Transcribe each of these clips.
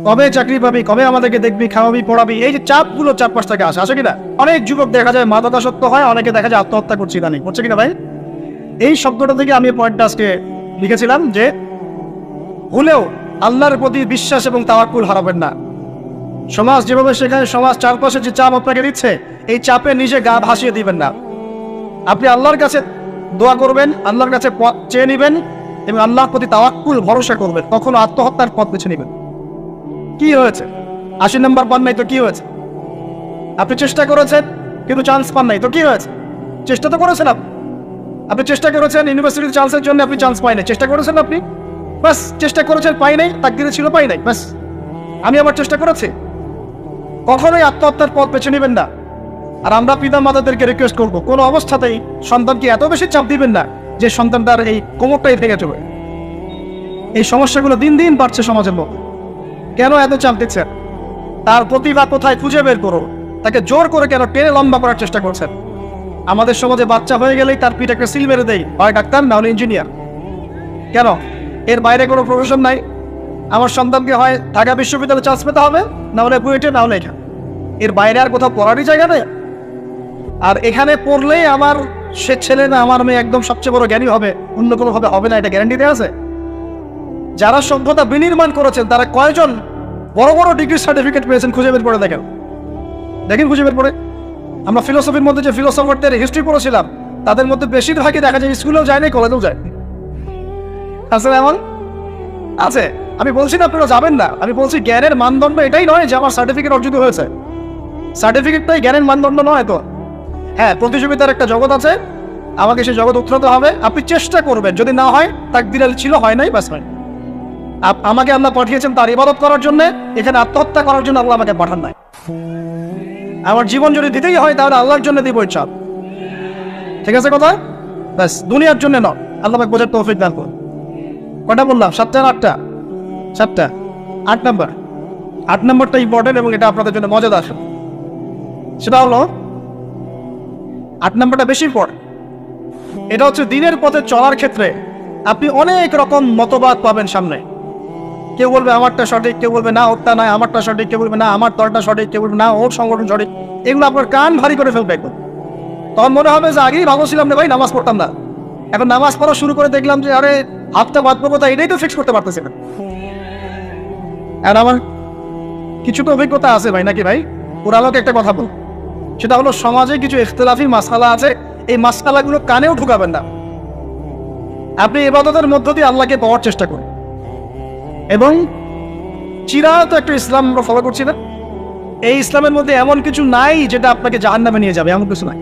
কবে চাকরি পাবি, কবে আমাদেরকে দেখবি, খাওয়াবি, পড়াবি, এই যে চাপগুলো চারপাশ থেকে আসে কিনা। অনেক যুবক দেখা যায় মাদকাসক্ত হয়, অনেকে দেখা যায় আত্মহত্যা করছে, ইদানিং হচ্ছে কিনা ভাই? এই শব্দটা থেকে আমি পয়েন্টটা আজকে লিখেছিলাম যে ভুলেও আল্লাহর প্রতি বিশ্বাস এবং তাওয়াক্কুল হারাবেন না। সমাজ যেভাবে শেখায়, সমাজ চারপাশে যে চাপ আপনাকে দিচ্ছে, এই চাপে নিজে গা ভাসিয়ে দিবেন না। আপনি আল্লাহর কাছে দোয়া করবেন, আল্লাহর কাছে পথ চেয়ে নেবেন এবং আল্লাহর প্রতি তাওয়াক্কুল ভরসা করবেন, কখনো আত্মহত্যার পথ বেছে নেবেন। কি হয়েছে? 80 নম্বর পান নাই তো কি হয়েছে? আপনি চেষ্টা করেছেন কিন্তু চান্স পান নাই তো কি হয়েছে? চেষ্টা তো করেছেন আপনি চেষ্টা করেছেন ইউনিভার্সিটির চান্সের জন্য, আপনি চান্স পাই নাই, চেষ্টা করেছেন আপনি, বাস চেষ্টা করেছেন, পাই নাই, তাকদিরে ছিল পাই নাই, বাস। আমি আবার চেষ্টা করেছি। কখনোই আত্মহত্যার পথ বেছে নেবেন না। আর আমরা পিতা মাতাদেরকে রিকোয়েস্ট করবো, কোনো অবস্থাতেই সন্তানকে এত বেশি চাপ দিবেন না যে সন্তান তার এই কোমরটাই ভেঙে যাবে। এই সমস্যাগুলো দিন দিন বাড়ছে সমাজের লোক। কেন এত চাপ দিচ্ছেন? তার প্রতিভা কোথায় খুঁজে বের করো। তাকে জোর করে কেন টেনে লম্বা করার চেষ্টা করছেন? আমাদের সমাজে বাচ্চা হয়ে গেলেই তার পিঠে একটা সিল মেরে দেয়, হয় ডাক্তার না হলে ইঞ্জিনিয়ার। কেন? এর বাইরে কোনো প্রফেশন নাই? আমার সন্তানকে হয় ঢাকা বিশ্ববিদ্যালয়ে চান্স পেতে হবে, না হলে বুয়েটে, না হলে এখানে। এর বাইরে আর কোথাও পড়ারই জায়গা নেই। আর এখানে পড়লেই আমার সে ছেলে না আমার মেয়ে একদম সবচেয়ে বড় জ্ঞানী হবে, অন্য কোনোভাবে হবে না, এটা গ্যারান্টি দেওয়া আছে? যারা সভ্যতা বিনির্মাণ করেছেন তারা কয়জন বড় বড় ডিগ্রি সার্টিফিকেট পেয়েছেন খুঁজে বের করে দেখেন, খুঁজে বের করে। আমরা ফিলোসফির মধ্যে যে ফিলোসফারদের হিস্ট্রি পড়েছিলাম, তাদের মধ্যে বেশিরভাগই দেখা যায় স্কুলেও যায় না, কলেজেও যায় আছে, এমন আছে। আমি বলছি না আপনারা যাবেন না, আমি বলছি জ্ঞানের মানদণ্ড এটাই নয় যে আমার সার্টিফিকেট অর্জিত হয়েছে। সার্টিফিকেটটাই জ্ঞানের মানদণ্ড নয় তো। হ্যাঁ, প্রতিযোগিতার একটা জগৎ আছে, আমাকে সেই জগৎ উতরাতে হবে। আপনি চেষ্টা করবেন, যদি না হয় তাকদীরে ছিল, হয় নাই, বাস হয়। আমাকে আল্লাহ পাঠিয়েছেন তার ইবাদত করার জন্য, এখানে আত্মহত্যা করার জন্য আল্লাহ আমাকে পাঠান নাই। আমার জীবন যদি দিতেই হয় তাহলে আল্লাহর জন্য দিব ইচ্ছা, ঠিক আছে কথা? ব্যাস, দুনিয়ার জন্য নয়। আল্লাহ পাক বোঝার তৌফিক দান করুন। কটা বললাম? 7টা না 8টা? 7টা। 8 নম্বর, 8 নম্বরটা ইম্পর্টেন্ট এবং এটা আপনাদের জন্য মজাদার। সেটা হলো 8 নম্বরটা বেশি ইম্পর্টেন্ট। এটা হচ্ছে দিনের পথে চলার ক্ষেত্রে আপনি অনেক রকম মতবাদ পাবেন সামনে। কেউ বলবে আমারটা সঠিক, কেউ বলবে না ওরটা নয়, আমারটা সঠিক, কেউ বলবে না আমার দলটা সঠিক, কেউ বলবে না ওর সংগঠন সঠিক। এগুলো আপনার কান ভারী করে ফেলবে একদম। তখন মনে হবে যে আগেই ভালো ছিলাম না ভাই, নামাজ পড়তাম না, এখন নামাজ পড়া শুরু করে দেখলাম যে আরে হাতটা বাদ পড়বো, এটাই তো ফিক্স করতে পারতেছি না। আর আমার কিছু তো অভিজ্ঞতা আছে ভাই, নাকি ভাই? পুরালোকে একটা কথা বল, সেটা হলো সমাজে কিছু ইখতিলাফি মাসআলা আছে, এই মাসআলাগুলো কানেও ঢুকাবেন না। আপনি ইবাদতের মধ্য দিয়ে আল্লাহকে পাওয়ার চেষ্টা করুন। এবং চিরায়ত একটা ইসলাম আমরা ফলো করছি না, এই ইসলামের মধ্যে এমন কিছু নাই যেটা আপনাকে জাহান্নামে নিয়ে যাবে, এমন কিছু নাই।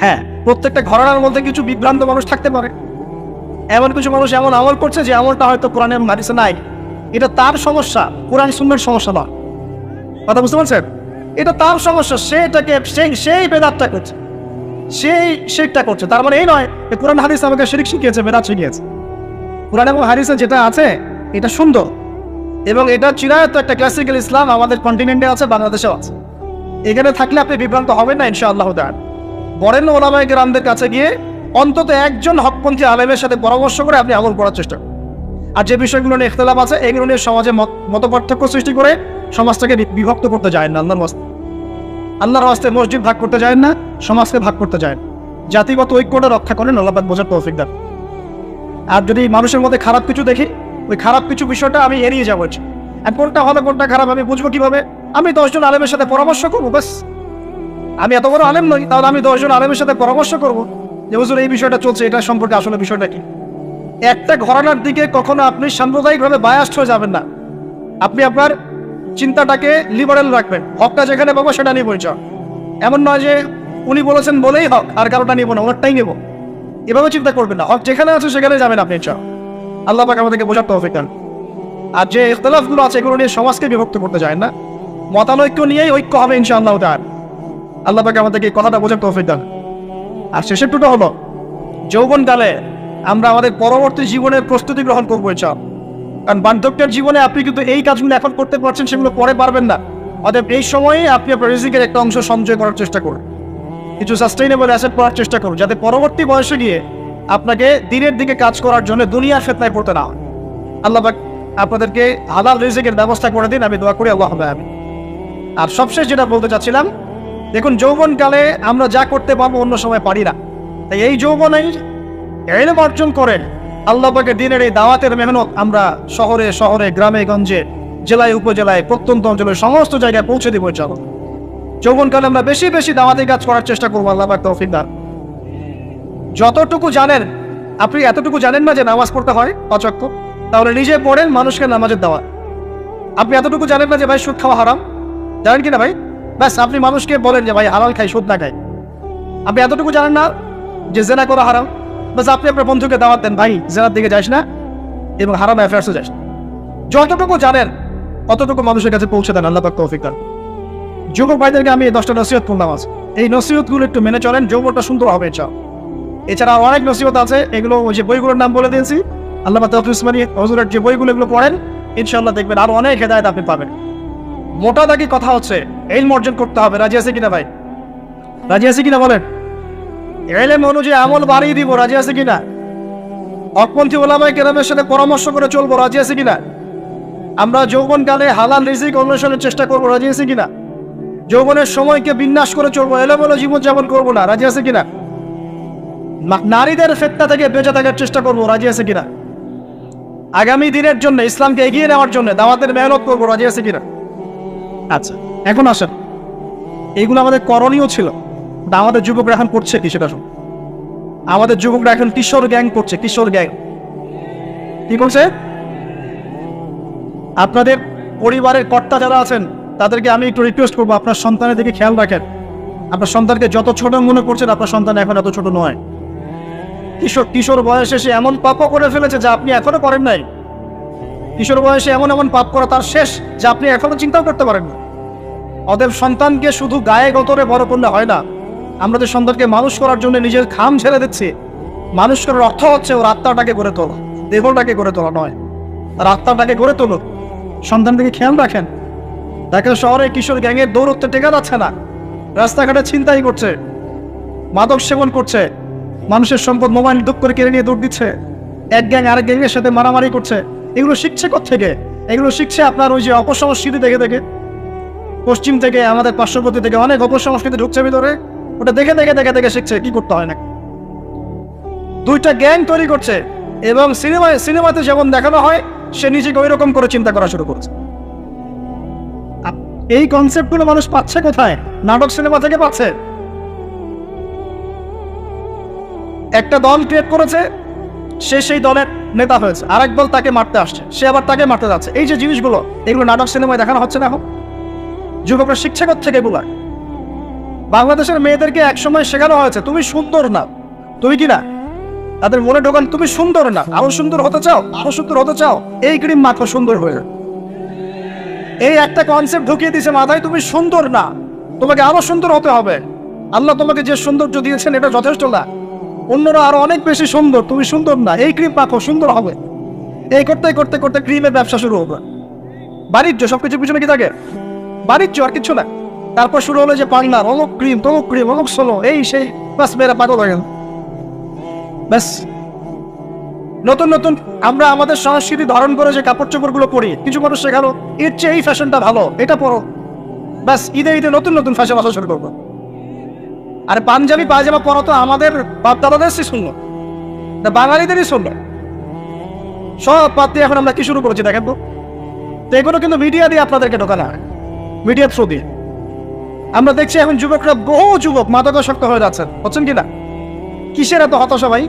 হ্যাঁ, প্রত্যেকটা ঘরানার মধ্যে কিছু বিভ্রান্ত মানুষ থাকতে পারে, এমন কিছু মানুষ এমন আমল করছে যে আমলটা হয়তো কোরআনে এবং হাদিসে নাই। এটা তার সমস্যা, কোরআন সুন্নাহর সমস্যা নয়। কথা বুঝতে পারছেন? এটা তার সমস্যা, সে এটাকে সেই বেদাতটা করছে, সেই শিরকটা করছে। তার মানে এই নয় যে কোরআন হাদিস আমাকে শিরক শিখিয়েছে, বেদাত শিখিয়েছে। কোরআন এবং হাদিসে যেটা আছে এটা সুন্দর, এবং এটা চিরায়ত একটা ক্লাসিক্যাল ইসলাম আমাদের কন্টিনেন্টে আছে, বাংলাদেশেও আছে। এখানে থাকলে আপনি বিভ্রান্ত হবেন না ইনশাআল্লাহ তাআলা। বরেণ্য ওলামায়ে কেরামদের কাছে গিয়ে অন্তত একজন হকপন্থী আলেমের সাথে পরামর্শ করে আপনি আমল করার চেষ্টা করুন। আর যে বিষয়গুলো নিয়ে ইখতিলাফ আছে এগুলো নিয়ে সমাজে মতপার্থক্য সৃষ্টি করে সমাজটাকে বিভক্ত করতে যায় না। আল্লাহর রাস্তে মসজিদ ভাগ করতে যায় না, সমাজকে ভাগ করতে যায় না। জাতিগত ঐক্যটা রক্ষা করেন, আল্লাহ পাক বোঝার তৌফিক দান। আর যদি মানুষের মধ্যে খারাপ কিছু দেখি, ওই খারাপ কিছু বিষয়টা আমি এড়িয়ে যাবো। আর কোনটা ভালো কোনটা খারাপ আমি বুঝবো কিভাবে? আমি 10 জন আলেমের সাথে পরামর্শ করবো, ব্যাস। আমি এত বড় আলেম নই, তাহলে আমি 10 জন আলেমের সাথে পরামর্শ করবো যে হুজুর এই বিষয়টা চলছে, এটা সম্পর্কে আসলে বিষয়টা কি। একটা ঘরানার দিকে কখনো আপনি সাম্প্রদায়িকভাবে বায়াস্ট হয়ে যাবেন না। আপনি আপনার চিন্তাটাকে লিবারেল রাখবেন, হকটা যেখানে পাবো সেটা নিয়ে পরিচয়। এমন নয় যে উনি বলেছেন বলেই হক, আর কারোটা নিব না, ওনারটাই নেব, এভাবে চিন্তা করবেন না। হক যেখানে আছে সেখানে যাবেন আপনি, আল্লাহ পাক আমাদেরকে বোঝার তৌফিক দান। আর যে ইখতিলাফগুলো আছে এগুলো নিয়ে সমাজকে বিভক্ত করতে যায় না, মতানৈক্য নিয়েই ঐক্য হবে ইনশাআল্লাহ তাআলা। আল্লাহ পাক আমাদেরকে এই কথাটা বোঝার তৌফিক দান। আর শেষের টুকটা হলো যৌবনকালে আমরা আমাদের পরবর্তী জীবনের প্রস্তুতি গ্রহণ করবো ইনশাআল্লাহ। কারণ বার্ধক্যের জীবনে আপনি কিন্তু এই কাজগুলো এখন করতে পারছেন, সেগুলো পরে পারবেন না। অতএব এই সময়ে আপনি আপনার রিজিকের একটা অংশ সঞ্চয় করার চেষ্টা করুন, কিছু সাস্টেইনেবল অ্যাসেট করার চেষ্টা করুন, যাতে পরবর্তী বয়সে গিয়ে আপনাকে দিনের দিকে কাজ করার জন্য দুনিয়ার ফিতনায় পড়তে না হয়। আল্লাহ পাক আপনাদেরকে হালাল রিজিকের ব্যবস্থা করে দিন, আমি দোয়া করি আল্লাহ হবে আমি। আর সবশেষ যেটা বলতে চাচ্ছিলাম, দেখুন যৌবনকালে আমরা যা করতে পারবো অন্য সময় পারি না, তাই এই যৌবনেই ইলম অর্জন করেন আল্লাহ পাকের দিনের এই দাওয়াতের মেহনত আমরা শহরে শহরে গ্রামে গঞ্জে জেলায় উপজেলায় প্রত্যন্ত অঞ্চলে সমস্ত জায়গায় পৌঁছে দিব ইনশাআল্লাহ। যৌবনকালে আমরা বেশি বেশি দাওয়াতি কাজ করার চেষ্টা করবো, আল্লাহ পাক তৌফিক দান। যতটুকু জানেন, আপনি এতটুকু জানেন না যে নামাজ পড়তে হয় 5 ওয়াক্ত, তাহলে নিজে পড়েন মানুষকে নামাজের দাওয়াত। আপনি এতটুকু জানেন না যে ভাই সুদ খাওয়া হারাম, জানেন কি না ভাই? ব্যাস আপনি মানুষকে বলেন যে ভাই হালাল খাই, সুদ না খাই। আপনি এতটুকু জানেন না যে জেনা করা হারাম, বাস আপনি আপনার বন্ধুকে দাওয়াত দেন, ভাই জেনার দিকে যাস না এবং হারাম অ্যাফেয়ার্সে যাস না। যতটুকু জানেন অতটুকু মানুষের কাছে পৌঁছে দেন, আল্লাহ পাক তৌফিক দান। যুবক ভাইদেরকে আমি 10টা নসিহত করলাম আজ, এই নসিহতগুলো একটু মেনে চলেন, যৌবনটা সুন্দর হবে ইনশাআল্লাহ। এছাড়া অনেক নসিহত আছে, এগুলো ওই যে বইগুলোর নাম বলে দিয়েছি, আল্লামা তাওফিক উসমানী হুজুরের যে বইগুলো এগুলো পড়েন, ইনশাআল্লাহ দেখবেন আরো অনেক হেদায়েত আপনি পাবেন। মোটা দাগি কথা হচ্ছে ইলম অর্জন করতে হবে। রাজি আছে কিনা ভাই? রাজি আছে কিনা বলেন? ইলম অনুযায়ী আমল বাড়িয়ে দিব, রাজি আছে কিনা? হকপন্থী ওলামায়ে কেরামের সাথে পরামর্শ করে চলবো, রাজি আছে কিনা? আমরা যৌবনকালে হালাল রিজিক অন্বেষণের চেষ্টা করবো, রাজি আছে কিনা? যৌবনের সময়কে বিন্যাস করে চলবো, এলোমেলো জীবনযাপন করবো না, রাজি আছে কিনা? নারীদের ফিতনা থেকে বেঁচে থাকার চেষ্টা করবো, রাজি আছে কিনা? আগামী দিনের জন্য ইসলামকে এগিয়ে নেওয়ার জন্য দাওয়াতের মেহনত করবো, রাজি আছে কিনা? আচ্ছা, এখন আসেন, এইগুলো আমাদের করণীয় ছিল, আমাদের যুবকরা এখন করছে কি সেটা শুন। আমাদের যুবকরা এখন কিশোর গ্যাং করছে, কিশোর গ্যাং কি করছে? আপনাদের পরিবারের কর্তা যারা আছেন তাদেরকে আমি একটু রিকোয়েস্ট করবো, আপনার সন্তানের দিকে খেয়াল রাখেন। আপনার সন্তানকে যত ছোট মনে করছেন, আপনার সন্তান এখন এত ছোট নয়। কিশোর বয়সে সে এমন পাপও করে ফেলেছে যা আপনি এখনো করেন নাই। কিশোর বয়সে এমন এমন পাপ করা তার শেষ যা আপনি এখনো চিন্তাও করতে পারেন না। অতএব সন্তানকে শুধু গায়ে গতরে বড় করলে হয় না, আমরা যে সন্তানকে মানুষ করার জন্য নিজের খাম ছেড়ে দিচ্ছি, মানুষ করার অর্থ হচ্ছে ওর আত্মাটাকে গড়ে তোলা, দেহটাকে গড়ে তোলা নয়, আর আত্মাটাকে গড়ে তোলো। সন্তান থেকে খেয়াল রাখেন। দেখেন শহরে কিশোর গ্যাংয়ের দৌড়তে টেকা যাচ্ছে না, রাস্তাঘাটে ছিনতাই করছে, মাদক সেবন করছে, মানুষের সম্পদ মোবাইল দুঃখ করে কেড়ে নিয়ে দৌড় দিচ্ছে, এক গ্যাং আরেক গ্যাংয়ের সাথে মারামারি করছে। এগুলো শিখছে কোত্থেকে? এগুলো শিখছে আপনার ওই যে অপসংস্কৃতি দেখে দেখে। পশ্চিম থেকে, আমাদের পার্শ্ববর্তী থেকে অনেক অপসংস্কৃতি ঢুকছে ভিতরে, ওটা দেখে দেখে দেখে দেখে শিখছে কি করতে হয় না। 2টা গ্যাং তৈরি করছে এবং সিনেমাতে যেমন দেখানো হয় সে নিজেকে ওই রকম করে চিন্তা করা শুরু করেছে। এই কনসেপ্টগুলো মানুষ পাচ্ছে কোথায়? নাটক সিনেমা থেকে পাচ্ছে। একটা দল ক্রিয়েট করেছে, সে সেই দলের নেতা হয়েছে, আরেক দল তাকে মারতে আসছে, সে আবার তাকে মারতে যাচ্ছে। এই যে জিনিসগুলো, এগুলো নাটক সিনেমায় দেখানো হচ্ছে না এখন। যুবকরা শিক্ষা থেকে এগুলো। বাংলাদেশের মেয়েদেরকে একসময় শেখানো হয়েছে তুমি সুন্দর না, তুমি কি না, তাদের মনে ঢোকান তুমি সুন্দর না, আরো সুন্দর হতে চাও, আরো সুন্দর হতে চাও, এই ক্রিম মাখো সুন্দর হয়ে যাবে। এই একটা কনসেপ্ট ঢুকিয়ে দিয়েছে মাথায়, তুমি সুন্দর না, তোমাকে আরো সুন্দর হতে হবে। আল্লাহ তোমাকে যে সৌন্দর্য দিয়েছেন এটা যথেষ্ট না, অন্যরা আরো অনেক বেশি সুন্দর, তুমি সুন্দর না, এই ক্রিম মাখো সুন্দর হবে। এই করতে করতে করতে ক্রিমের ব্যবসা শুরু হবে। বাণিজ্য, সবকিছু পিছনে কি থাকে? বাণিজ্য, আর কিছু না। তারপর শুরু হলো যে পার্লার, অমুক ক্রিম, তমুক ক্রিম, অমুক সোলো, এই সেই, বাস মেয়েরা পাগল হয়ে গেল। ব্যাস নতুন নতুন আমরা আমাদের সংস্কৃতি ধারণ করে যে কাপড় চোপড় গুলো পরি, কিছু মানুষ শেখালো এর চেয়ে এই ফ্যাশনটা ভালো, এটা পরো। ব্যাস ঈদে ঈদে নতুন নতুন ফ্যাশন আসা শুরু করবো। আর পাঞ্জাবি পায়জামা পরা তো আমাদের বাপ দাদাদের শুনল, বাঙালিদেরই শুনল। সব বাদ দিয়ে এখন আমরা কি শুরু করেছি দেখেন তো। এগুলো কিন্তু মিডিয়া দিয়ে আপনাদেরকে ঢোকানো হয়, মিডিয়ার থ্রু দিয়ে। আমরা দেখছি এখন যুবকরা, বহু যুবক মাদকাসক্ত হয়ে যাচ্ছেন, হচ্ছেন কিনা? কিসের এত হতাশা ভাই?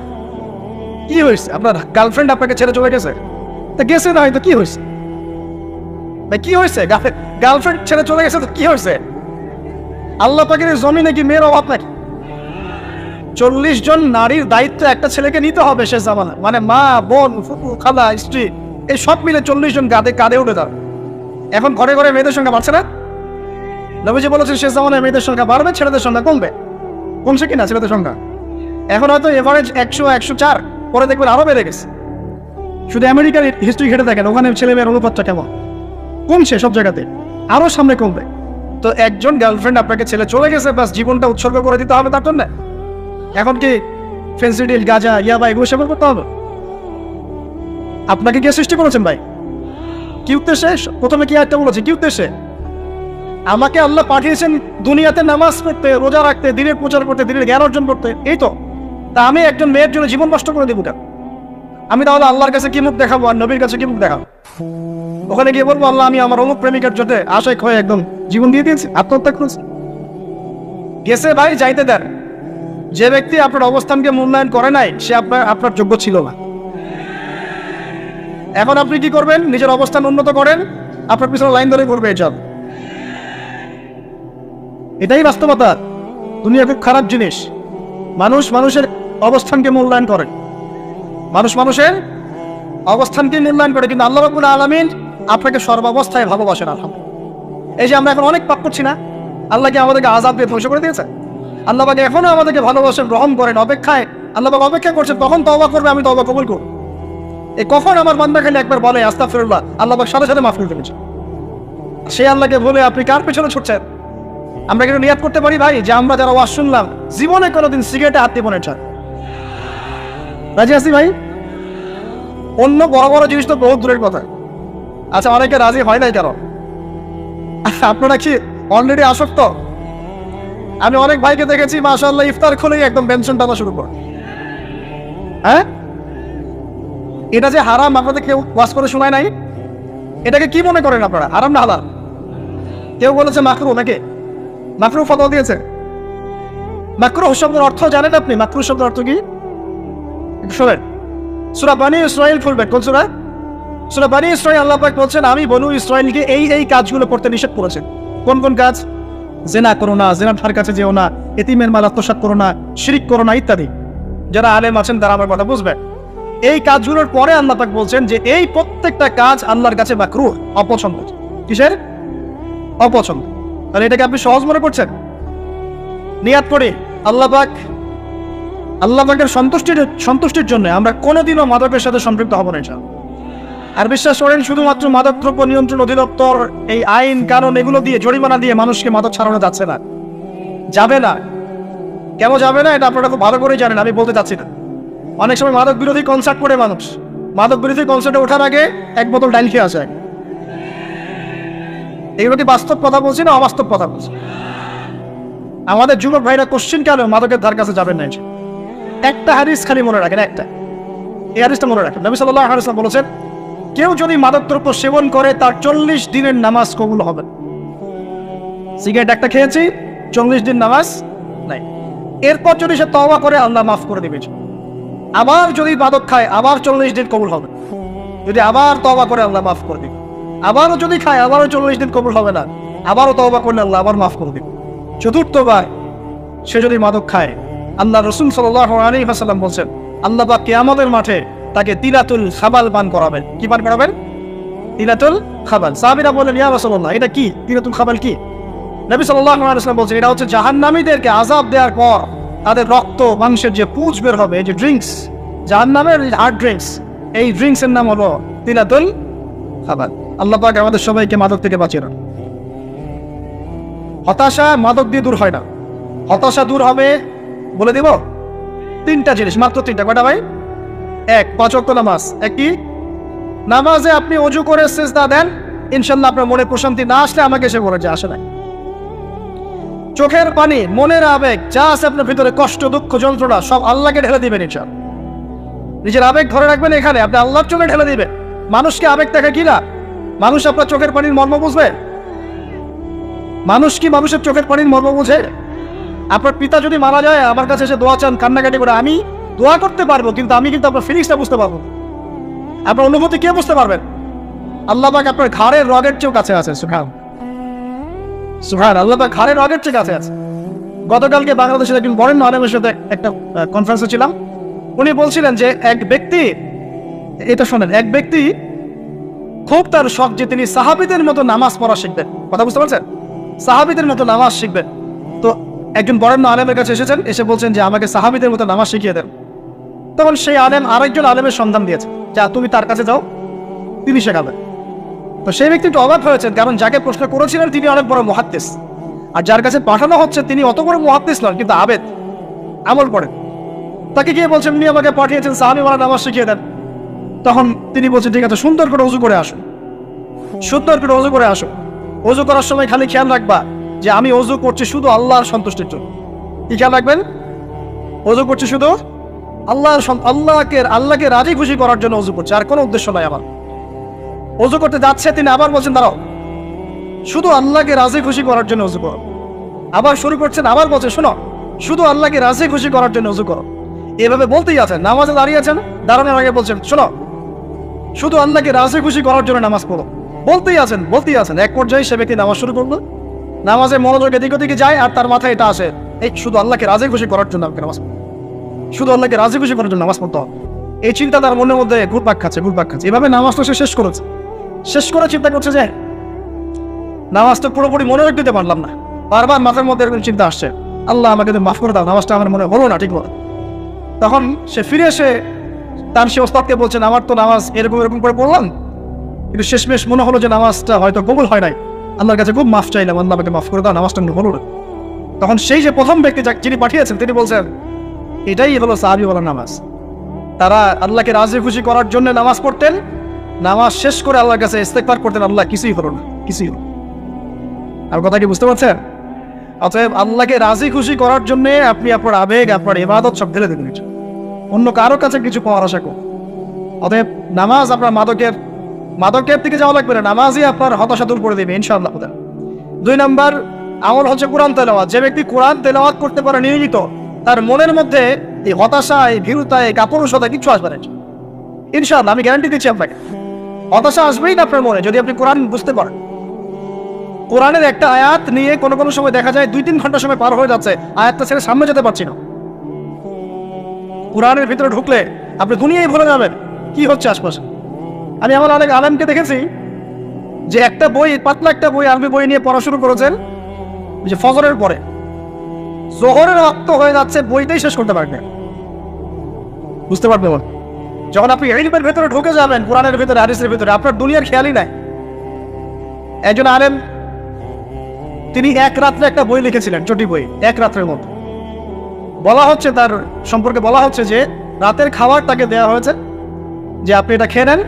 কি হয়েছে? আপনার গার্লফ্রেন্ড আপনাকে ছেড়ে চলে গেছে? তা গেছে না, হয়তো কি হয়েছে ভাই? কি হয়েছে? গার্লফ্রেন্ড ছেড়ে চলে গেছে তো কি হয়েছে? আল্লাহ পাকের জমিনে কি মেয়ের অভাব নাকি? 40 জন নারীর দায়িত্ব একটা ছেলেকে নিতে হবে সে জামানা, মানে মা, বোন, ফুপু, খালা, স্ত্রী, এই সব মিলে 40 জন কাঁধে উঠে যাবে। এখন ঘরে ঘরে মেয়েদের সংখ্যা বাড়ছে না? নবীজি বলেছেন শেষ জামানায় মেয়েদের সংখ্যা বাড়বে, ছেলেদের সংখ্যা কমবে। কমছে কিনা ছেলেদের সংখ্যা? এখন হয়তো এভারেজ 100, 104, পরে দেখবেন আরো বেড়ে গেছে। শুধু আমেরিকার হিস্ট্রি ঘেটে দেখেন, ওখানে ছেলে মেয়ের অনুপাতটা কেমন কমছে, সব জায়গাতে আরো সামনে কমবে। তো একজন গার্লফ্রেন্ড আপনাকে ছেলে চলে গেছে, বাস জীবনটা উৎসর্গ করে দিতে হবে তার জন্য। এখন কি ফেন্সিডিল, গাঁজা, ইয়াবা এগুলো সেবন করতে হবে? আপনাকে কে সৃষ্টি করেছেন ভাই? কি উদ্দেশ্যে? প্রথমে কি একটা বলেছে, কি উদ্দেশ্যে? আমাকে আল্লাহ পাঠিয়েছেন দুনিয়াতে নামাজ পড়তে, রোজা রাখতে, দিনের প্রচার করতে, দিনের জ্ঞান অর্জন করতে, এই তো। তা আমি একজন মেয়ের জন্য জীবন নষ্ট করে দেবো কেন? আমি তাহলে আল্লাহর কাছে কি মুখ দেখাবো আর নবীর কাছে কি মুখ দেখাবো? ওখানে গিয়ে বলবো আল্লাহ আমি আমার অমুক প্রেমিকার জন্য আশায় হয়ে একদম জীবন দিয়ে দিয়েছি, আত্মহত্যা করেছি? গেছে ভাই, যাইতে দেন। যে ব্যক্তি আপনার অবস্থানকে মূল্যায়ন করে নাই সে আপনার যোগ্য ছিল না। এখন আপনি কি করবেন? নিজের অবস্থান উন্নত করেন, আপনার পিছনে লাইন ধরে করবে এসব। এটাই বাস্তবতা। দুনিয়া খুব খারাপ জিনিস। মানুষ মানুষের অবস্থানকে মূল্যায়ন করে, মানুষ মানুষের অবস্থানকে মূল্যায়ন করে, কিন্তু আল্লাহ রাব্বুল আলামিন আপনাকে সর্বাবস্থায় ভালোবাসেন। আলহামদুলিল্লাহ। এই যে আমরা এখন অনেক পাপ করছি না, আল্লাহ কি আমাদেরকে আযাব দিয়ে ধ্বংস করে দিয়েছে? আল্লাহ পাক এখনো আমাদেরকে ভালোবাসেন, রহম করেন, অপেক্ষায় আল্লাহ পাক অপেক্ষা করছেন কখন তওবা করবে, আমি তওবা কবুল করব। এই কখন আমার বান্দা খালি একবার বলে আস্তাগফিরুল্লাহ, আল্লাহ পাক সাথে সাথে মাফ করে দিয়েছেন। সেই আল্লাহকে বলে আপনি কার পেছনে ছুটছেন? আমরা কিন্তু নিয়াত করতে পারি ভাই যে আমরা যারা ওয়াজ শুনলাম জীবনে কোনোদিন সিগারেটে হাত দিব না। রাজি আছি ভাই? অন্য বড় বড় জিনিস তো বহুত দূরের কথা। আচ্ছা, অনেকে রাজি হয় নাই কেন? আপনারা কি অলরেডি আসক্ত? আমি অনেক ভাইকে দেখেছি মাশাআল্লাহ ইফতার খুলেই একদম বেনশন টানা শুরু করে। হ্যাঁ, এটা যে হারাম আপনাদের কেউ ওয়াজ করে শোনায় নাই? এটাকে কি মনে করেন আপনারা, হারাম না হালাল? কেউ বলেছে মাকরু, নাকি মাকরু ফতোয়া দিয়েছে? মাকরু শব্দের অর্থ জানেন আপনি? মাকরু শব্দের অর্থ কি শোনেন। সূরা বনী ইসরাঈল খুলবেন। কোন সূরা? সূরা বনী ইসরাঈল। আল্লাহ পাক বলছেন আমি বনু ইসরাঈলকে এই কাজগুলো করতে নিষেধ করেছেন। কোন কোন কাজ? জেনা করো না, জেনার ধার কাছে যেও না, এতিমের মাল আত্মসাৎ করো না, শিরক করো না, ইত্যাদি। যারা আলেম আছেন তারা আমার কথা বুঝবেন। এই কাজগুলোর পরে আল্লাহ পাক বলছেন যে এই প্রত্যেকটা কাজ আল্লাহর কাছে মাকরুহ, অপছন্দ। কিসের? অপছন্দ। তাহলে এটাকে আপনি সহজ মনে করছেন? নিয়াত করে আল্লাহ পাকের সন্তুষ্টির জন্য আমরা কোনোদিনও মাদকের সাথে সম্পৃক্ত হব না। আর বিশ্বাস করেন, শুধুমাত্র মাদকদ্রব্য নিয়ন্ত্রণ অধিদপ্তর এই আইন কানুন এগুলো দিয়ে, জরিমানা দিয়ে মানুষকে মাদক ছাড়ানো যাচ্ছে না, যাবে না। কেন যাবে না এটা আপনারা খুব ভালো করেই জানেন, আমি বলতে চাচ্ছি না। অনেক সময় মাদক বিরোধী কনসার্ট করে মানুষ, মাদক বিরোধী কনসার্টে ওঠার আগে এক বোতল ডাইল খেয়ে আসে। এগুলো কি বাস্তব কথা বলছি না অবাস্তব কথা বলছি? আমাদের যুবক ভাইরা কোশ্চিন কেন মাদকের ধার কাছে যাবেন না? একটা হাদিস খালি মনে রাখেন, একটা, এই হাদিসটা মনে রাখেন। নবী সাল্লাল্লাহু আলাইহি ওয়াসাল্লাম বলেছেন কেউ যদি মাদকদ্রব্য সেবন করে তার 40 দিনের নামাজ কবুল হবে। সিগারেট একটা খেয়েছি, 40 দিন নামাজ নাই। এরপর যদি সে তওবা করে আল্লাহ মাফ করে দিবে। আবার যদি মাদক খায় আবার 40 দিন কবুল হবে। যদি আবার তওবা করে আল্লাহ মাফ করে দিবে। আবারও যদি খায় আবারও 40 দিন কবুল হবে না, আবারও তওবা করলে আল্লাহ আবার মাফ করে দিবে। চতুর্থবার সে যদি মাদক খায়, আল্লাহ রাসূল সাল্লাল্লাহু আলাইহি ওয়াসাল্লাম বলছেন আল্লাহ পাক কিয়ামতের মাঠে তাকে তিলাতুল খাবাল পান করাবেন। কি পান করাবেন? তিলাতুল খাবাল। সাহাবীরা বলেন ইয়া রাসূলুল্লাহ এটা কি? তিলাতুল খাবাল কি? নবী সাল্লাল্লাহু আলাইহি ওয়াসাল্লাম বলছেন এটা হচ্ছে জাহান্নামীদেরকে আযাব দেওয়ার পর তাদের রক্ত মাংসের যে পুঁজ বের হবে, এই যে ড্রিঙ্কস, জাহান্নামের হার্ড ড্রিঙ্কস, এই ড্রিঙ্কস এর নাম হলো তিলাতুল খাবাল। আল্লাহ পাক আমাদের সবাইকে মাদক থেকে বাঁচিয়ে রাখুন। হতাশা মাদক দিয়ে দূর হয় না। হতাশা দূর হবে বলে দিব 3টা জিনিস, মাত্র 3টা। কয়টা ভাই? 1, 5 ওয়াক্ত নামাজ। একটি নামাজে আপনি ওযু করে সিজদা দেন, ইনশাআল্লাহ আপনার মনে প্রশান্তি না আসলে আমাকে এসে বলে যে আসে না। চোখের পানি, মনের আবেগ যা আছে আপনার ভিতরে, কষ্ট, দুঃখ, যন্ত্রণা সব আল্লাহকে ঢেলে দিবেন ইনশাআল্লাহ। নিজের আবেগ ধরে রাখবেন এখানে, আপনি আল্লাহর চোখে ঢেলে দিবেন। মানুষকে আবেগ দেখে কি না? মানুষ আপনার চোখের পানির মর্ম বুঝবে? মানুষ কি মানুষের চোখের পানির মর্ম বুঝে? আপনার পিতা যদি মারা যায় আমার কাছে এসে দোয়া চান কান্নাকাটি করে, আমি দোয়া করতে পারবো কিন্তু আমি কিন্তু আপনার ফিলিংসটা বুঝতে পারবো, আপনার অনুভূতি কে বুঝতে পারবেন? আল্লাহ পাক আপনার ঘাড়ের রগের চেয়েও কাছে আছে। সুবহান আল্লাহ পাক ঘাড়ের রগের চেয়ে কাছে আছে। গতকালকে বাংলাদেশের একজন বরেণ্য আলেমের সাথে একটা কনফারেন্সে ছিলাম। উনি বলছিলেন যে এক ব্যক্তি, এটা শোনেন, এক ব্যক্তি খুব তার শখ যে তিনি সাহাবীদের মতো নামাজ পড়া শিখবেন। কথা বুঝতে পারছেন? সাহাবীদের মতো নামাজ শিখবেন। তো একজন বরেণ্য আলেমের কাছে এসেছেন, এসে বলছেন যে আমাকে সাহাবীদের মতো নামাজ শিখিয়ে দেন। তখন সেই আলেম আরেকজন আলেমের সন্ধান দিয়েছে, যা তুমি তার কাছে যাও, তিনি শেখাবেন। তো সেই ব্যক্তি একটু অবাক হয়েছেন, কারণ যাকে প্রশ্ন করেছিলেন তিনি অনেক বড় মুহাদ্দিস, আর যার কাছে পাঠানো হচ্ছে তিনি অত বড় মুহাদ্দিস নন কিন্তু আবেদ, আমল করেন। তাকে গিয়ে বলছেন উনি আমাকে পাঠিয়েছেন সাহাবী ওয়ালা নামাজ শিখিয়ে দেন। তখন তিনি বলছেন ঠিক আছে, সুন্দর করে ওযু করে আসুন। সুন্দর করে ওযু করে আসো। ওযু করার সময় খালি খেয়াল রাখবা যে আমি ওযু করছি শুধু আল্লাহর সন্তুষ্টির জন্য। কি খেয়াল রাখবেন? ওযু করছি শুধু আল্লাহকে রাজি খুশি করার জন্য ওযু করছে, আর কোনো উদ্দেশ্য নাই আমার। ওযু করতে যাচ্ছে, তিনি আবার বলছেন দাঁড়াও, শুধু আল্লাহকে রাজি খুশি করার জন্য ওযু করো। আবার শুরু করছেন, আবার বলছেন শোনো, শুধু আল্লাহকে রাজি খুশি করার জন্য ওযু করো। এভাবে বলতেই আছেন, নামাজে দাঁড়িয়ে আছেন, দাঁড়ানোর আগে বলছেন শোনো, শুধু আল্লাহকে রাজি খুশি করার জন্য নামাজ পড়ো। বলতেই আছেন। এক পর্যায়ে সে ব্যক্তি নামাজ শুরু করলো, নামাজে মনোযোগ এদিক ওদিকে যায়, আর তার মাথায় এটা আসে, এই শুধু আল্লাহকে রাজি খুশি করার জন্য আমাকে নামাজ পড়ো, শুধু আল্লাহকে রাজি খুশি করার জন্য নামাজ পড়তে হবে। এই চিন্তা তার মনের মধ্যে ঘুরপাক খাচ্ছে। এভাবে নামাজটা সে শেষ করে চিন্তা করছে যে নামাজ তো পুরোপুরি মনোযোগ দিতে পারলাম না। বারবার মাথার মধ্যে এরকম চিন্তা আসছে, আল্লাহ আমাকে মাফ করে দাও, নামাজটা আমার মনে হলো না ঠিক মতো। তখন সে ফিরে এসে তার সে ওস্তাদকে বলছেন, আমার তো নামাজ এরকম করে পড়লাম, কিন্তু শেষমেশ মনে হলো যে নামাজটা হয়তো কবুল হয় নাই, আল্লাহর কাছে খুব মাফ চাইলাম, আল্লাহ আমাকে মাফ করে দাও, নামাজটা হলো না। তখন সেই যে প্রথম ব্যক্তি যিনি পাঠিয়েছেন, তিনি বলছেন এটাই হলো সাহাবীওয়ালা নামাজ। তারা আল্লাহকে রাজি খুশি করার জন্য নামাজ পড়তেন, নামাজ শেষ করে আল্লাহর কাছে ইস্তেগফার করতেন, আল্লাহ কিছুই হলো না, কিছুই হলো। আর কথা কি বুঝতে পারছেন? অতএব আল্লাহকে রাজি খুশি করার জন্য আপনি আপনার আবেগ, আপনার ইবাদত সব ঢেলে দিবেন, অন্য কারো কাছে কিছু পাওয়ার আশা করুন। অতএব নামাজ আপনার মাদকের দিকে যাওয়া লাগবে না, নামাজই আপনার হতাশা দূর করে দেবে ইনশাআল্লাহ। 2 নম্বর আমল হচ্ছে কোরআন তেলাওয়াত। যে ব্যক্তি কোরআন তেলাওয়াত করতে পারে নিয়মিত, তার মনের মধ্যে এই হতাশা, এই ভীরুতা, এই কাপুরুষতা কিছু আসবে না ইনশাআল্লাহ। আমি গ্যারান্টি দিচ্ছি আপনাকে, হতাশা আসবেই না আপনার মনে যদি আপনি কোরআন বুঝতে পারেন। কোরআনের একটা আয়াত নিয়ে কোনো সময় দেখা যায় 2-3 ঘন্টা সময় পার হয়ে যাচ্ছে, আয়াতটা ছেড়ে সামনে যেতে পারছি না। কোরআনের ভিতরে ঢুকলে আপনি দুনিয়ায় ভুলে যাবেন কি হচ্ছে আশপাশে। আমি আমার অনেক আলেমকে দেখেছি যে একটা বই, পাতলা একটা বই, আরবি বই নিয়ে পড়া শুরু করেছেন, যে ফজরের পরে জোহরের ওয়াক্ত হয়ে যাচ্ছে, বইটাই শেষ করতে পারবেন। বুঝতে পারবেন? যখন আপনি ইলমের ভেতরে ঢুকে যাবেন, কোরআনের ভিতরে, হাদিসের ভিতরে, আপনার দুনিয়ার খেয়ালই নাই। একজন আলেম, তিনি এক রাত্রে একটা বই লিখেছিলেন, চটি বই, এক রাত্রের মধ্যে। বলা হচ্ছে, তার সম্পর্কে বলা হচ্ছে যে রাতের খাবার তাকে দেওয়া হয়েছে, যে আপনি এটা খেয়ে নেন,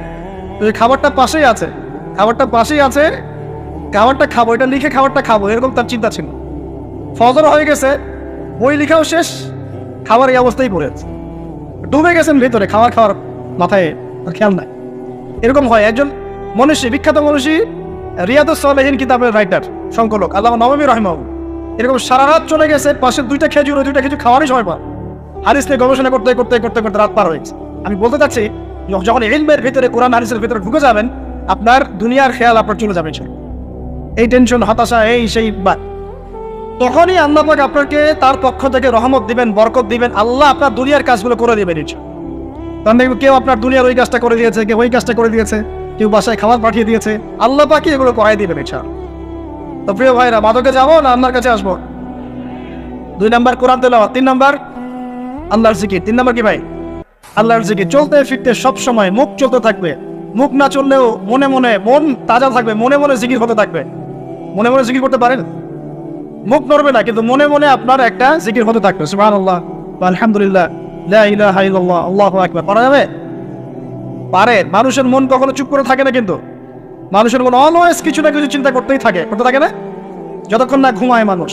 খাবারটা পাশেই আছে, খাবারটা খাবো, এটা লিখে খাবারটা খাবো, এরকম তার চিন্তা ছিল। ফজর হয়ে গেছে, বই লিখাও শেষ, খাবার এই অবস্থায় পড়ে আছে, ডুবে গেছেন ভিতরে, খাওয়ার মাথায় খেয়াল নাই। এরকম হয়। একজন মনীষী, বিখ্যাত মনীষী, রিয়াদুস সালেহীন কিতাবের রাইটার, সংকলক আল্লামা নববী রাহিমাহুল্লাহ, এরকম সারা রাত চলে গেছে, পাশে 2টা খেজুর খাওয়ারই সময় পায়, হাদিস নিয়ে গবেষণা করতে রাত পার হয়েছে। আমি বলতে চাচ্ছি, যখন ইলমের ভিতরে, কোরআন হাদিসের ভিতরে ঢুকে যাবেন, আপনার দুনিয়ার খেয়াল আপনার চলে যাবে, এই টেনশন, হতাশা, এই সেই, তখনই আল্লাহ পাক আপনাকে তার পক্ষ থেকে রহমত দিবেন, বরকত দিবেন, আল্লাহ আপনার দুনিয়ার কাজগুলো করে দিবেন। তখন দেখবেন কেউ আপনার দুনিয়ার ওই কাজটা করে দিয়েছে, কেউ ওই কাজটা করে দিয়েছে, কেউ বাসায় খাবার পাঠিয়ে দিয়েছে, আল্লাহ পাকই এগুলো করাই দিবেন। তো প্রিয় ভাইরা, মাদকে যাবো না আল্লাহর কাছে আসবো? 2 নম্বর কোরআন তেলাওয়াত, 3 নম্বর আল্লাহর জিকির। 3 নম্বর কি ভাই? আল্লাহর জিকির। চলতে ফিরতে সব সময় মুখ চলতে থাকবে, মুখ না চললেও মনে মন তাজা থাকবে, মনে জিকির হতে থাকবে। মনে জিকির করতে পারেন? মুখ নড়বে না, কিন্তু মনে আপনার একটা জিকির হতে থাকবে, সুবহানাল্লাহ, আলহামদুলিল্লাহ, লা ইলাহা ইল্লাল্লাহ, আল্লাহু আকবার। পারা যাবে? পারে। মানুষের মন কখনো চুপ করে থাকে না, কিন্তু মানুষের মন অলওয়েজ কিছু না কিছু চিন্তা করতে থাকে না, যতক্ষণ না ঘুমায় মানুষ।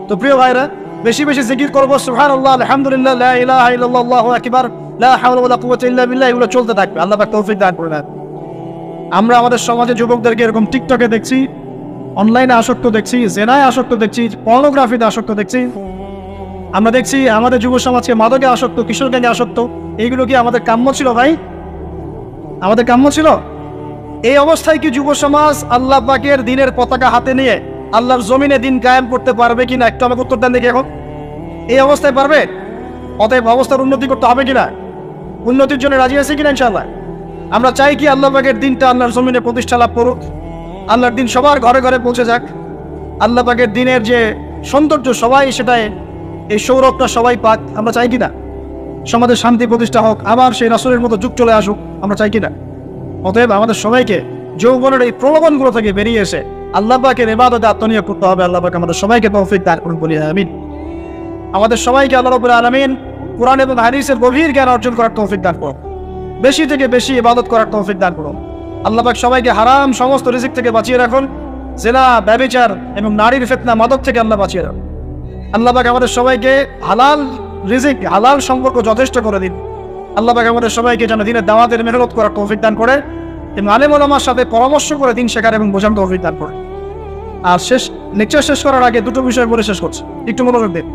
তো প্রিয় ভাইরা, বেশি জিকির করবো, সুবহানাল্লাহ, আলহামদুলিল্লাহ, লা ইলাহা ইল্লাল্লাহ, আল্লাহু আকবার, লা হাওলা ওয়ালা কুওয়াতা ইল্লা বিল্লাহ, এগুলো চলতে থাকবে। আল্লাহ পাক তৌফিক দান করুন। আমরা আমাদের সমাজে যুবকদেরকে এরকম টিকটকে দেখছি, অনলাইনে আসক্ত দেখছি, জেনায় আসক্ত দেখছি, পর্নোগ্রাফিতে আসক্ত দেখছি। আমরা দেখছি আমাদের যুব সমাজকে মাদকে আসক্ত, কিশোর গ্যাংয়ে আসক্ত। এইগুলো কি আমাদের কাম্য ছিল ভাই? আমাদের কাম্য ছিল? এই অবস্থায় কি যুব সমাজ আল্লাহ পাকের দিনের পতাকা হাতে নিয়ে আল্লাহর জমিনে দিন কায়েম করতে পারবে কিনা? একটু আমাকে উত্তর দেন দেখি। এখন এই অবস্থায় পারবে? অতএব অবস্থার উন্নতি করতে হবে কিনা? উন্নতির জন্য রাজি আছি কিনা ইনশাআল্লাহ? আমরা চাই কি আল্লাহ পাকের দিনটা আল্লাহর জমিনে প্রতিষ্ঠা লাভ করুক, আল্লাহর দিন সবার ঘরে ঘরে পৌঁছে যাক, আল্লাহ পাকের দিনের যে সৌন্দর্য সবাই সেটাই, এই সৌরভটা সবাই পাক। আমরা চাই কিনা সমাজে শান্তি প্রতিষ্ঠা হোক, আবার সেই রাসূলের মতো যুগ চলে আসুক? আমরা চাই কিনা? অতএব আমাদের সবাইকে যৌবনের এই প্রলোভনগুলো থেকে বেরিয়ে এসে আল্লাহ পাকের ইবাদতে আত্মনিয়োগ করতে হবে। আল্লাহ পাক আমাদের সবাইকে তৌফিক দান করুন, বলি আমিন। আমাদের সবাইকে আল্লাহ রাব্বুল আলামিন কোরআন এবং হাদিসের গভীর জ্ঞান অর্জন করার তৌফিক দান করুন, বেশি থেকে বেশি ইবাদত করার তৌফিক দান করুন। আল্লাহ পাক সবাইকে হারাম সমস্ত রিজিক থেকে বাঁচিয়ে রাখুন। জেনা, ব্যভিচার এবং নারীর ফিতনা, মাদক থেকে আল্লাহ বাঁচিয়ে রাখুন। আল্লাহ পাক আমাদের সবাইকে হালাল রিজিক, হালাল সম্পর্ক যথেষ্ট করে দিন। আল্লাহ পাক আমাদের সবাইকে যেন দিনের দাওয়াতের মেহনত করার তৌফিক দান করে এবং আলেম ওলামার সাথে পরামর্শ করে দিন শেখার এবং বোঝার তৌফিক দান করে। আর লেকচার শেষ করার আগে দুটো বিষয় বলে শেষ করছি, একটু মনোযোগ দিন।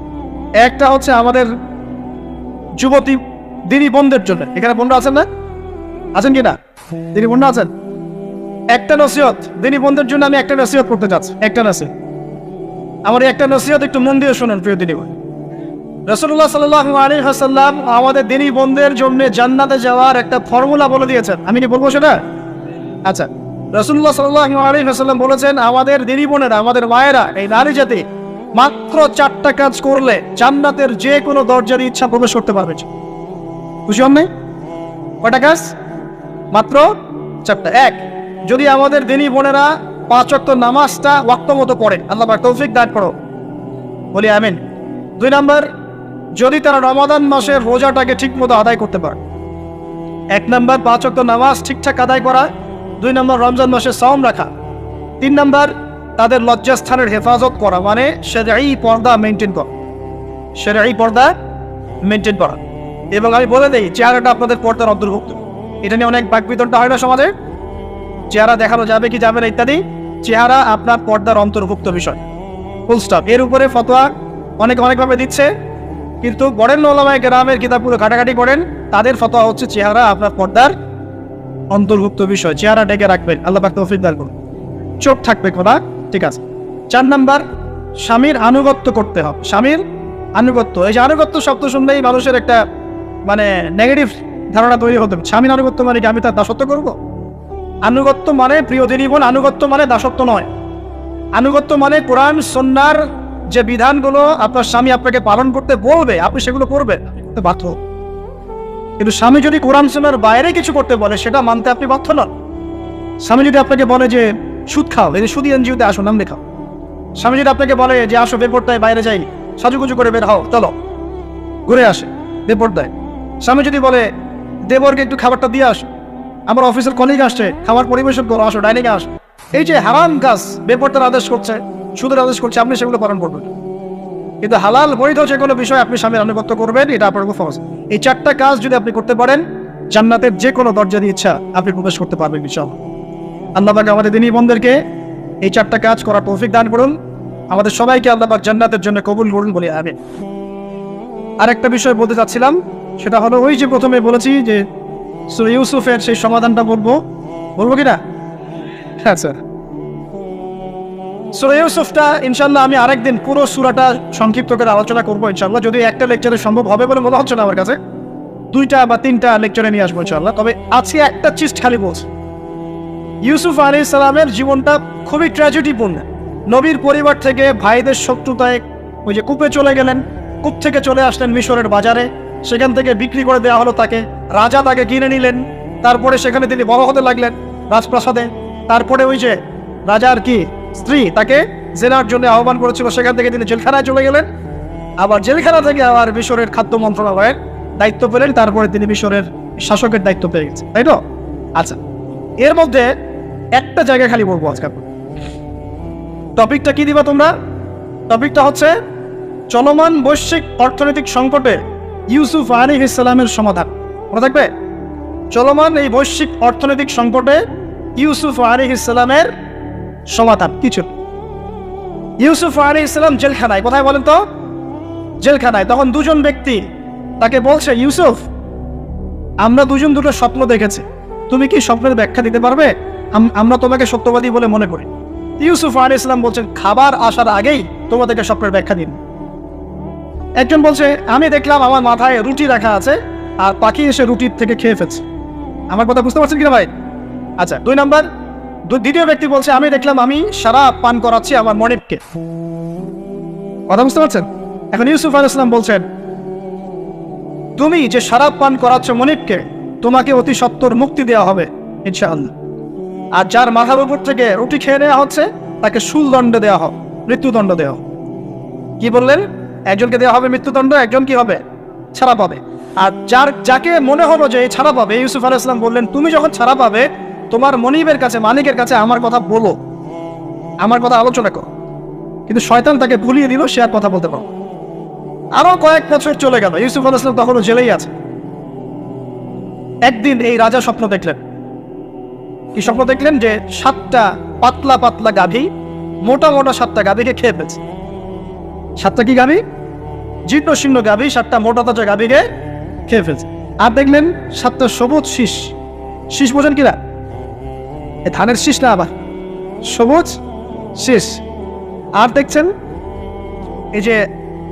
একটা হচ্ছে আমাদের যুবতী দিনী বোনদের জন্য, এখানে বোনরা আছেন না? আছেন কি না? দিনী বোনরা আছেন? একটা নসিহত দিনী বোনদের জন্য আমি একটা নসিহত করতে চাচ্ছি, একটা নসিহত। আমার এই একটা নসিহত একটু মন দিয়ে শুনুন প্রিয় দিনী বোন। রাসূলুল্লাহ সাল্লাল্লাহু আলাইহি ওয়াসাল্লাম আমাদের দিনী বোনদের জন্য জান্নাতে যাওয়ার একটা ফর্মুলা বলে দিয়েছেন। আমি কি বলবো সেটা? আচ্ছা, রাসূলুল্লাহ সাল্লাল্লাহু আলাইহি ওয়াসাল্লাম বলেছেন আমাদের দিনী বোনেরা, আমাদের মায়েরা, এই নারী জাতি মাত্র 4টা কাজ করলে জান্নাতের যে কোনো দরজার ইচ্ছা প্রবেশ করতে পারবে। খুশি হন নাই? কয়টা কাজ? মাত্র 4টা। এক, যদি আমাদের দিনী বোনেরা 5 ওয়াক্ত নামাজটা ওয়াক্ত মতো পড়ে, আল্লাহ পাক তৌফিক দান করো, বলি আমিন। 2 নাম্বার, যদি তারা রমাদান মাসের রোজাটাকে ঠিক মতো আদায় করতে পারে। 1 নাম্বার 5 ওয়াক্ত নামাজ ঠিকঠাক আদায় করা, 2 নাম্বার রমজান মাসে সাওম রাখা, 3 নাম্বার তাদের লজ্জাস্থানের হেফাজত করা, মানে শরঈ পর্দা মেনটেন করা, শরঈ পর্দা মেনটেন করা। এবং আমি বলে দেই, চেহারাটা আপনাদের পর্দার অন্তর্ভুক্ত। এটা নিয়ে অনেক বাকবিতণ্ডা হয় না সমাজে, চেহারা দেখানো যাবে কি যাবে না ইত্যাদি। চেহারা আপনার পর্দার অন্তর্ভুক্ত বিষয়, ফুল স্টপ। এর উপরে ফতোয়া অনেকভাবে দিচ্ছে, কিন্তু বড়েন ওলামায়ে কেরামের কিতাবগুলো ঘাটাঘাটি করেন, তাদের ফতোয়া হচ্ছে চেহারা আপনার পর্দার অন্তর্ভুক্ত বিষয়, চেহারা ডেকে রাখবেন, আল্লাহ পাক তৌফিক দান করুন। চোখ থাকবে খোলা, ঠিক আছে। 4 নাম্বার, স্বামীর আনুগত্য করতে হবে। স্বামীর আনুগত্য, এই যে আনুগত্য শব্দ শুনলেই মানুষের একটা মানে নেগেটিভ ধারণা তৈরি হতে হবে। স্বামীর আনুগত্য মানে কি আমি তার দাসত্ব করবো? আনুগত্য মানে, প্রিয় দিনী বোন, আনুগত্য মানে দাসত্ব নয়। আনুগত্য মানে কোরআন সুন্নাহর যে বিধানগুলো আপনার স্বামী আপনাকে পালন করতে বলবে, আপনি সেগুলো করবেন, বাধ্য। কিন্তু স্বামী যদি কোরআন সুন্নাহর বাইরে কিছু করতে বলে, সেটা মানতে আপনি বাধ্য নন। স্বামী যদি আপনাকে বলে যে সুদ খাও, এই যে সুদী এনজিওতে আসো, নাম লেখাও। স্বামী যদি আপনাকে বলে যে আসো বেপরদায় বাইরে যাই, সাজুগুজু করে বের হও, চলো ঘুরে আসে বেপরদায়। স্বামী যদি বলে দেবরকে একটু খাবারটা দিয়ে আসো, আমার অফিসের কলিগ আসছে, খাবার পরিবেশন করো, আসো ডাইনিংয়ে আসো, এই যে হারাম কাজ বেপরদার আদেশ করছে, সুদের আদেশ করছে, আপনি সেগুলো পালন করবেন। কিন্তু হালাল বৈধ যে কোনো বিষয় আপনি স্বামীর আনুগত্য করবেন, এটা আপনার ফরজ। এই 4টা কাজ যদি আপনি করতে পারেন, জান্নাতের যে কোনো দরজা দিয়ে ইচ্ছা আপনি প্রবেশ করতে পারবেন ইনশাআল্লাহ। আল্লাহ পাক আমাদের দিনী বোনদেরকে এই 4টা কাজ করার তৌফিক দান করুন। আমাদের সবাইকে আল্লাহ পাক জান্নাতের জন্য কবুল করুন, বলি আমিন। আরেকটা বিষয় বলতে চাচ্ছিলাম, সেটা হলো ওই যে প্রথমে বলেছি যে সূরা ইউসুফের সেই সমাধানটা বলবো কি না? আচ্ছা, সূরা ইউসুফটা ইনশাআল্লাহ আমি আরেকদিন পুরো সূরাটা সংক্ষিপ্ত করে আলোচনা করবো ইনশাআল্লাহ। যদি একটা লেকচারে সম্ভব হবে বলে মনে হচ্ছে না আমার কাছে, 2টা বা 3টা লেকচারে নিয়ে আসবো ইনশাআল্লাহ। তবে আজকে একটা চিজ খালি বলছি, ইউসুফ আলাইহিস সালামের জীবনটা খুবই ট্র্যাজেডিপূর্ণ। নবীর পরিবার থেকে ভাইদের শত্রুতায় ওই যে কূপে চলে গেলেন, কূপ থেকে চলে আসলেন মিশরের বাজারে, সেখান থেকে বিক্রি করে দেওয়া হলো তাকে, রাজা তাকে কিনে নিলেন, তারপরে সেখানে তিনি বড় হতে লাগলেন রাজপ্রাসাদে। তারপরে ওই যে রাজার কি স্ত্রী তাকে জেনার জন্য আহ্বান করেছিল, সেখান থেকে তিনি জেলখানায় চলে গেলেন, আবার জেলখানা থেকে আবার মিশরের খাদ্য মন্ত্রণালয়ের দায়িত্ব পেলেন, তারপরে তিনি মিশরের শাসকের দায়িত্ব পেয়ে গেছেন, তাই তো? আচ্ছা, এর মধ্যে একটা জায়গায় খালি বলবো আজকে। টপিকটা কি দিবা তোমরা? টপিকটা হচ্ছে চলমান বৈশ্বিক অর্থনৈতিক সংকটে ইউসুফ আলাইহিস সালামের সমাধান। মনে থাকবে, চলমান এই বৈশ্বিক অর্থনৈতিক সংকটে ইউসুফ আলাইহিস সালামের সমাধান কিছু। ইউসুফ আলাইহিস সালাম জেলখানায়, কোথায় বলেন তো? জেলখানায়। তখন 2জন ব্যক্তি তাকে বলছে, ইউসুফ, আমরা 2জন দুটো স্বপ্ন দেখেছি, তুমি কি স্বপ্নের ব্যাখ্যা দিতে পারবে? আমরা তোমাকে সত্যবাদী বলে মনে করি। ইউসুফ আলাইহিস সালাম বলছেন, খাবার আসার আগেই তোমাদেরকে স্বপ্নের ব্যাখ্যা দিন। একজন বলছে, আমি দেখলাম আমার মাথায় রুটি রাখা আছে আর পাখি এসে রুটির থেকে খেয়ে ফেলছে। আমার কথা বুঝতে পারছেন কিনা ভাই? আচ্ছা, 2 নাম্বার, দ্বিতীয় ব্যক্তি বলছে, আমি দেখলাম আমি শরাব পান করাচ্ছি আমার মনিবকে। কথা বুঝতে পারছেন? এখন ইউসুফ আলাইহিস সালাম বলছেন, তুমি যে শরাব পান করাচ্ছ মনিবকে, তোমাকে অতি সত্বর মুক্তি দেওয়া হবে ইনশাআল্লাহ। আর যার মাথার উপর থেকে রুটি খেয়ে নেওয়া হচ্ছে, তাকে শুলদণ্ড দেওয়া হবে, মৃত্যুদণ্ড দেওয়া হবে। কি বললেন? একজনকে দেওয়া হবে মৃত্যুদণ্ড, একজন কি হবে? ছাড়া পাবে। আর যাকে মনে হলো যে এই ছাড়া পাবে, ইউসুফ আলাইহিস সালাম বললেন, তুমি যখন ছাড়া পাবে তোমার মনিবের কাছে, মালিকের কাছে আমার কথা বলো, আমার কথা আলোচনা করো। কিন্তু শয়তান তাকে ভুলিয়ে দিল, সে আর কথা বলতে পারো। আরো কয়েক বছর চলে গেল, ইউসুফ আলাইহিস সালাম তখনও জেলেই আছে। একদিন এই রাজা স্বপ্ন দেখলেন। কি স্বপ্ন দেখলেন? যে 7টা পাতলা পাতলা গাভী, মোটা মোটা 7টা গাভীকে খেয়ে ফেলছে। 7টা কি গাভী? জীর্ণ শীর্ণ গাভী, 7টা মোটা তাজা গাভীকে খেয়ে ফেলছে। আর দেখলেন 7টা সবুজ শীষ। শীষ বোঝেন কিনা? এই ধানের শীষ না, আবার সবুজ শীষ। আর দেখছেন এই যে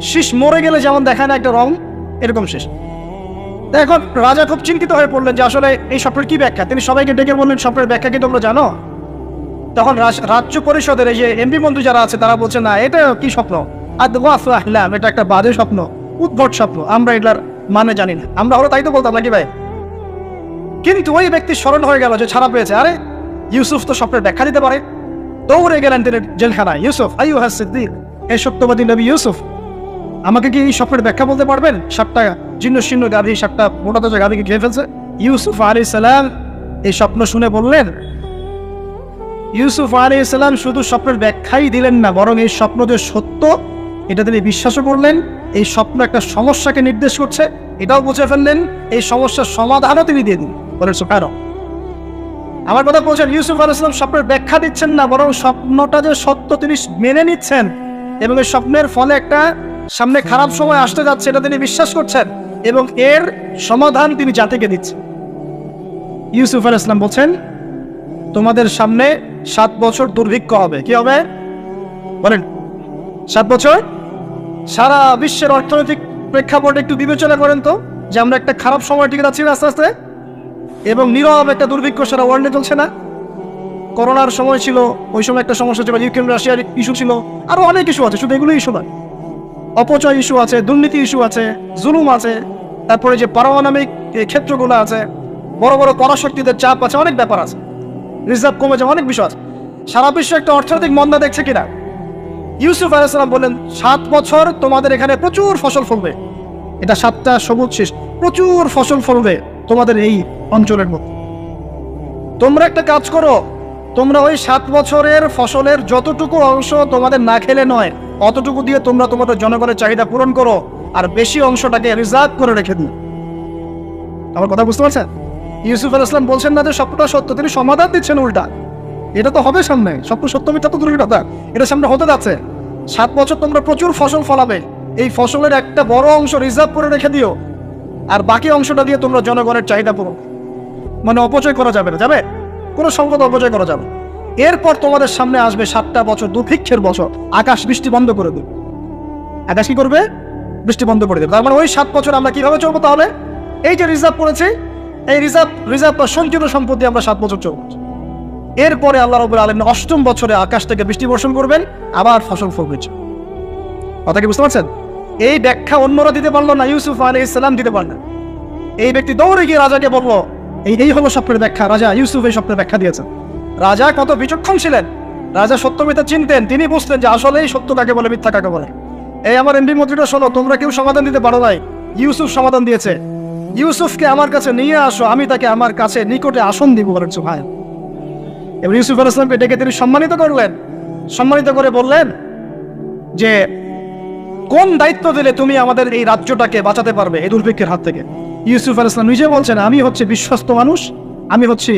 শীষ মরে গেলে যেমন দেখায় না একটা রং, এরকম শীষ। এখন রাজা খুব চিন্তিত হয়ে পড়লেন যে আসলে এই স্বপ্নের কি ব্যাখ্যা। তিনি সবাইকে ডেকে বললেন, স্বপ্নের ব্যাখ্যা কি তোমরা জানো? তখন রাজ্য পরিষদের এই যে এমপি মন্ত্রী যারা আছে তারা বলছে, না এটা কি স্বপ্ন, এটা একটা বাজে স্বপ্ন, উদ্ভট স্বপ্ন, আমরা এটার মানে জানি না। আমরা হলো তাই তো বলতাম নাকি ভাই? কিন্তু ওই ব্যক্তি স্মরণ হয়ে গেল যে ছাড়া পেয়েছে, আরে ইউসুফ তো স্বপ্নের ব্যাখ্যা দিতে পারে। দৌড়ে গেলেন তিনি জেলখানায়। ইউসুফ আইয়ুহাস সিদ্দিক, এই সত্যবাদী নবী ইউসুফ, আমাকে কি এই স্বপ্নের ব্যাখ্যা বলতে পারবেন? 7টা জীর্ণ শীর্ণ গাভী 7টা মোটা তাজা গাভীকে খেয়ে ফেলছে। ইউসুফ আলাইহিস সালাম এই স্বপ্ন শুনে বললেন, ইউসুফ আলাইহিস সালাম শুধু স্বপ্নের ব্যাখ্যাই দিলেন না, বরং এই স্বপ্ন যে সত্য এটা তিনি বিশ্বাসও করলেন। এই স্বপ্ন একটা সমস্যাকে নির্দেশ করছে এটাও বুঝে ফেললেন। এই সমস্যার সমাধানও তিনি দিয়ে দিন। বলেন সুবহানাল্লাহ। আমার কথা বলছেন, ইউসুফ আলাইহিস সালাম স্বপ্নের ব্যাখ্যা দিচ্ছেন না, বরং স্বপ্নটা যে সত্য তিনি মেনে নিচ্ছেন এবং এই স্বপ্নের ফলে একটা সামনে খারাপ সময় আসতে যাচ্ছে এটা তিনি বিশ্বাস করছেন এবং এর সমাধান তিনি জাতিকে দিচ্ছেন। ইউসুফ আলাইহিস সালাম বলছেন, তোমাদের সামনে 7 বছর দুর্ভিক্ষ হবে। কি হবে বলেন? 7 বছর। সারা বিশ্বের অর্থনৈতিক প্রেক্ষাপটে একটু বিবেচনা করেন তো, যে আমরা একটা খারাপ সময় টিকে যাচ্ছি না আস্তে আস্তে, এবং নীরব একটা দুর্ভিক্ষ সারা ওয়ার্ল্ডে চলছে না? করোনার সময় ছিল, ওই সময় একটা সমস্যা ছিল, ইউক্রেন রাশিয়ার ইস্যু ছিল, আরো অনেক ইস্যু আছে, শুধু এগুলো ইস্যু নয়, অপচয় ইস্যু আছে, দুর্নীতি ইস্যু আছে, জুলুম আছে, তারপরে যে পারমাণবিক ক্ষেত্রগুলো আছে, বড় বড় পরাশক্তিদের চাপ আছে, অনেক ব্যাপার আছে, রিজার্ভ কমে যাওয়া, অনেক বিষয় আছে। সারা বিশ্ব একটা অর্থনৈতিক মন্দা দেখছে কিনা? ইউসুফ আলাইহিস সালাম বললেন, 7 বছর তোমাদের এখানে প্রচুর ফসল ফলবে। এটা 7টা সবুজ শীষ, প্রচুর ফসল ফলবে তোমাদের এই অঞ্চলের মধ্যে। তোমরা একটা কাজ করো, তোমরা ওই 7 বছরের ফসলের যতটুকু অংশ তোমাদের না খেলে নয়, অতটুকু দিয়ে তোমরা তোমাদের জনগণের চাহিদা পূরণ করো, আর বেশি অংশটাকে রিজার্ভ করে রেখে দিন। আমার কথা বুঝতে পারছেন? ইউসুফ আলাইহিস সালাম বলছেন না যে স্বপ্নটা সত্য, তিনি সমাধান দিচ্ছেন উল্টা। এটা তো হবে সামনে, স্বপ্ন সত্য মিথ্যা তো দূরের কথা, এটা সামনে হতে যাচ্ছে। 7 বছর তোমরা প্রচুর ফসল ফলাবে, এই ফসলের একটা বড় অংশ রিজার্ভ করে রেখে দিও, আর বাকি অংশটা দিয়ে তোমরা জনগণের চাহিদা পূরণ। মানে অপচয় করা যাবে না, যাবে কোনো সম্পদ অপচয় করা যাবে। এরপর তোমাদের সামনে আসবে 7টা বছর দুর্ভিক্ষের বছর, আকাশ বৃষ্টি বন্ধ করে দেবে। আকাশ কি করবে? বৃষ্টি বন্ধ করে দেবে। তার মানে ওই 7 বছর আমরা কিভাবে চলবো তাহলে? এই যে রিজার্ভ করেছি, এই রিজার্ভ বা সঞ্চিত সম্পদ দিয়ে আমরা 7 বছর চলবো। এরপরে আল্লাহ রাব্বুল আলামিন 8ম বছরে আকাশ থেকে বৃষ্টি বর্ষণ করবেন, আবার ফসল ফলবে। কথা কি বুঝতে পারছেন? এই ব্যাখ্যা অন্যরা দিতে পারলো না, ইউসুফ আলাইহিস সালাম দিতে পারলেন। এই ব্যক্তি দৌড়ে গিয়ে রাজাকে বললো, এই হলো স্বপ্নের ব্যাখ্যা। রাজা, ইউসুফ এই স্বপ্নের ব্যাখ্যা দিয়েছেন। রাজা কত বিচক্ষণ ছিলেন, রাজা সত্য মিথ্যা চিনতেন, তিনি বুঝতেন যে আসলেই সত্য কাকে বলে, মিথ্যা কাকে বলে। এই আমার এমপি মন্ত্রীটা শোনো, তোমরা কেউ সমাধান দিতে পারো নাই, ইউসুফ সমাধান দিয়েছে। ইউসুফকে আমার কাছে নিয়ে আসো, আমি তাকে আমার কাছে নিকটে আসন দিব। বলেন সুবহানাল্লাহ। এবার ইউসুফ আলাইহিস সালামকে ডেকে তিনি সম্মানিত করলেন, সম্মানিত করে বললেন যে কোন দায়িত্ব দিলে তুমি আমাদের এই রাজ্যটাকে বাঁচাতে পারবে এই দুর্ভিক্ষের হাত থেকে? ইউসুফ আলাইহিস সালাম নিজে বলছেন, আমি হচ্ছে বিশ্বস্ত মানুষ, আমি হচ্ছি